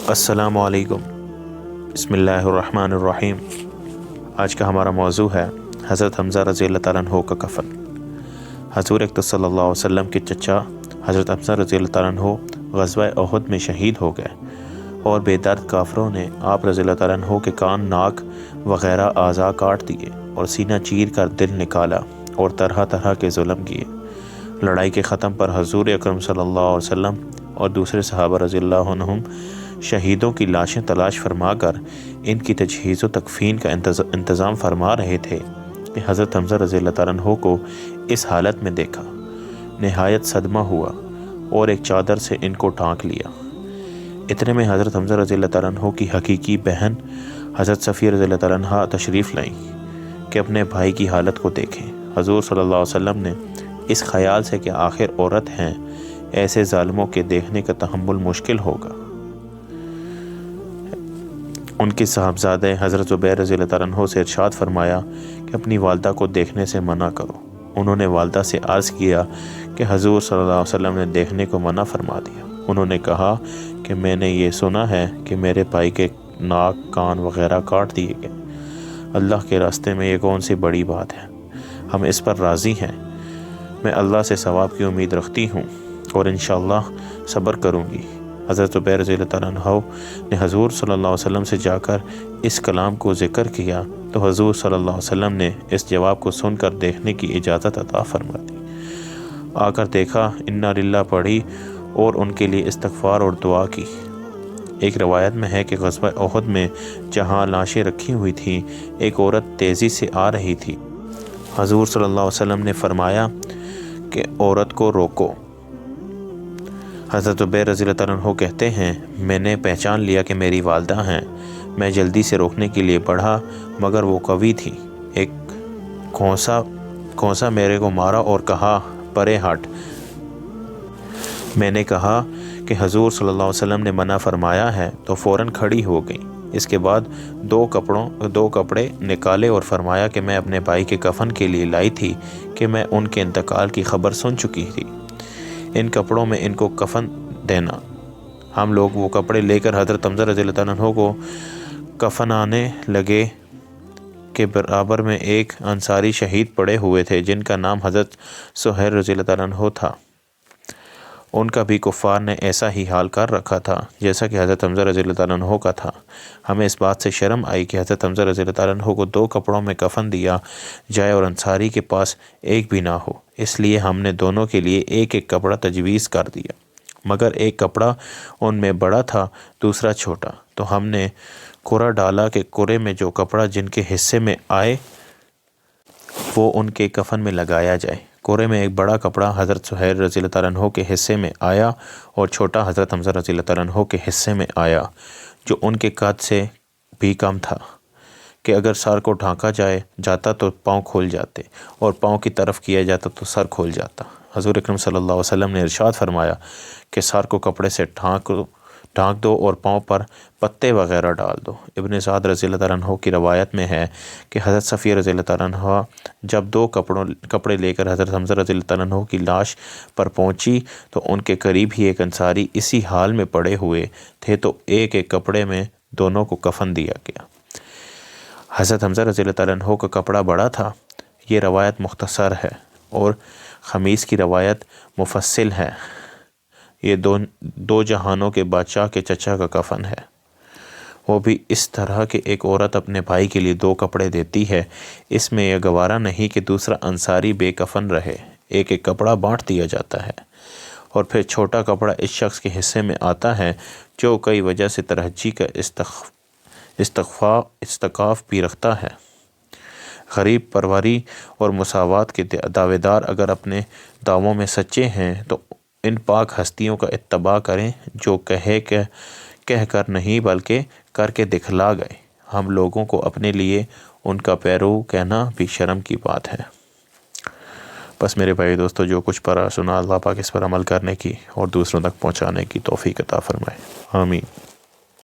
السلام علیکم۔ بسم اللہ الرحمن الرحیم۔ آج کا ہمارا موضوع ہے حضرت حمزہ رضی اللہ تعالیٰ عنہ کا کفن۔ حضور اقدس صلی اللہ علیہ وسلم کے چچا حضرت حمزہ رضی اللہ تعالیٰ عنہ غزوہ احد میں شہید ہو گئے اور بے درد کافروں نے آپ رضی اللہ تعالیٰ عنہ کے کان، ناک وغیرہ اعضاء کاٹ دیے اور سینہ چیر کر دل نکالا اور طرح طرح کے ظلم کیے۔ لڑائی کے ختم پر حضور اکرم صلی اللہ علیہ وسلم اور دوسرے صحابہ رضی اللہ عنہم شہیدوں کی لاشیں تلاش فرما کر ان کی تجہیز و تکفین کا انتظام فرما رہے تھے کہ حضرت حمزہ رضی اللہ تعالیٰ عنہ کو اس حالت میں دیکھا۔ نہایت صدمہ ہوا اور ایک چادر سے ان کو ڈھانک لیا۔ اتنے میں حضرت حمزہ رضی اللہ تعالیٰ عنہ کی حقیقی بہن حضرت صفیہ رضی اللہ تعالیٰ عنہ تشریف لائیں کہ اپنے بھائی کی حالت کو دیکھیں۔ حضور صلی اللہ علیہ وسلم نے اس خیال سے کہ آخر عورت ہیں، ایسے ظالموں کے دیکھنے کا تحمل مشکل ہوگا، ان کے صاحبزادہ حضرت زبیر رضی اللہ تعالیٰ عنہ سے ارشاد فرمایا کہ اپنی والدہ کو دیکھنے سے منع کرو۔ انہوں نے والدہ سے عرض کیا کہ حضور صلی اللہ علیہ وسلم نے دیکھنے کو منع فرما دیا۔ انہوں نے کہا کہ میں نے یہ سنا ہے کہ میرے بھائی کے ناک، کان وغیرہ کاٹ دیے گئے۔ اللہ کے راستے میں یہ کون سی بڑی بات ہے، ہم اس پر راضی ہیں۔ میں اللہ سے ثواب کی امید رکھتی ہوں اور انشاءاللہ صبر کروں گی۔ حضرت زبیر رضی اللہ تعالیٰ عنہ نے حضور صلی اللہ علیہ وسلم سے جا کر اس کلام کو ذکر کیا تو حضور صلی اللہ علیہ وسلم نے اس جواب کو سن کر دیکھنے کی اجازت عطا فرما دی۔ آ کر دیکھا، انا للہ پڑھی اور ان کے لیے استغفار اور دعا کی۔ ایک روایت میں ہے کہ غزوہ احد میں جہاں لاشیں رکھی ہوئی تھیں، ایک عورت تیزی سے آ رہی تھی۔ حضور صلی اللہ علیہ وسلم نے فرمایا کہ عورت کو روکو۔ حضرت زبیر رضی اللہ تعالیٰ عنہ کہتے ہیں، میں نے پہچان لیا کہ میری والدہ ہیں۔ میں جلدی سے روکنے کے لیے بڑھا مگر وہ قوی تھی۔ ایک کھونسا میرے کو مارا اور کہا، پرے ہٹ۔ میں نے کہا کہ حضور صلی اللہ علیہ وسلم نے منع فرمایا ہے تو فوراً کھڑی ہو گئی۔ اس کے بعد دو کپڑے نکالے اور فرمایا کہ میں اپنے بھائی کے کفن کے لیے لائی تھی کہ میں ان کے انتقال کی خبر سن چکی تھی۔ ان کپڑوں میں ان کو کفن دینا۔ ہم لوگ وہ کپڑے لے کر حضرت حمزہ رضی اللہ تعالیٰ عنہ کو کفنانے لگے کہ برابر میں ایک انصاری شہید پڑے ہوئے تھے جن کا نام حضرت سہیل رضی اللہ تعالیٰ عنہ تھا۔ ان کا بھی کفار نے ایسا ہی حال کر رکھا تھا جیسا کہ حضرت حمزہ رضی اللہ تعالیٰ عنہ کا تھا۔ ہمیں اس بات سے شرم آئی کہ حضرت حمزہ رضی اللہ تعالیٰ عنہ کو 2 کپڑوں میں کفن دیا جائے اور انصاری کے پاس ایک بھی نہ ہو، اس لیے ہم نے دونوں کے لیے ایک ایک کپڑا تجویز کر دیا، مگر ایک کپڑا ان میں بڑا تھا، دوسرا چھوٹا، تو ہم نے قرعہ ڈالا کہ قرعے میں جو کپڑا جن کے حصے میں آئے وہ ان کے کفن میں لگایا جائے۔ قرعے میں ایک بڑا کپڑا حضرت سہیل رضی اللہ تعالیٰ عنہ کے حصے میں آیا اور چھوٹا حضرت حمزہ رضی اللہ تعالیٰ عنہ کے حصے میں آیا، جو ان کے قد سے بھی کم تھا کہ اگر سر کو ڈھانکا جاتا تو پاؤں کھول جاتے اور پاؤں کی طرف کیا جاتا تو سر کھول جاتا۔ حضور اکرم صلی اللہ علیہ وسلم نے ارشاد فرمایا کہ سر کو کپڑے سے ڈھانک دو اور پاؤں پر پتے وغیرہ ڈال دو۔ ابن سعد رضی اللہ تعالیٰ عنہ کی روایت میں ہے کہ حضرت صفیہ رضی اللہ تعالیٰ عنہ جب 2 کپڑے لے کر حضرت حمزہ رضی اللہ تعالیٰ عنہ کی لاش پر پہنچی تو ان کے قریب ہی ایک انصاری اسی حال میں پڑے ہوئے تھے تو ایک ایک کپڑے میں دونوں کو کفن دیا گیا۔ حضرت حمزہ رضی اللہ تعالیٰ عنہ کا کپڑا بڑا تھا۔ یہ روایت مختصر ہے اور خمیس کی روایت مفصل ہے۔ یہ دو جہانوں کے بادشاہ کے چچا کا کفن ہے، وہ بھی اس طرح کہ ایک عورت اپنے بھائی کے لیے 2 کپڑے دیتی ہے۔ اس میں یہ گوارا نہیں کہ دوسرا انصاری بے کفن رہے، ایک ایک کپڑا بانٹ دیا جاتا ہے اور پھر چھوٹا کپڑا اس شخص کے حصے میں آتا ہے جو کئی وجہ سے ترجیح کا استخفاف بھی رکھتا ہے۔ غریب پروری اور مساوات کے دعوے دار اگر اپنے دعووں میں سچے ہیں تو ان پاک ہستیوں کا اتباع کریں جو کہہ کر نہیں بلکہ کر کے دکھلا گئے۔ ہم لوگوں کو اپنے لیے ان کا پیرو کہنا بھی شرم کی بات ہے۔ بس میرے بھائی دوستو، جو کچھ پڑھا سنا، اللہ پاک اس پر عمل کرنے کی اور دوسروں تک پہنچانے کی توفیق عطا فرمائے، آمین۔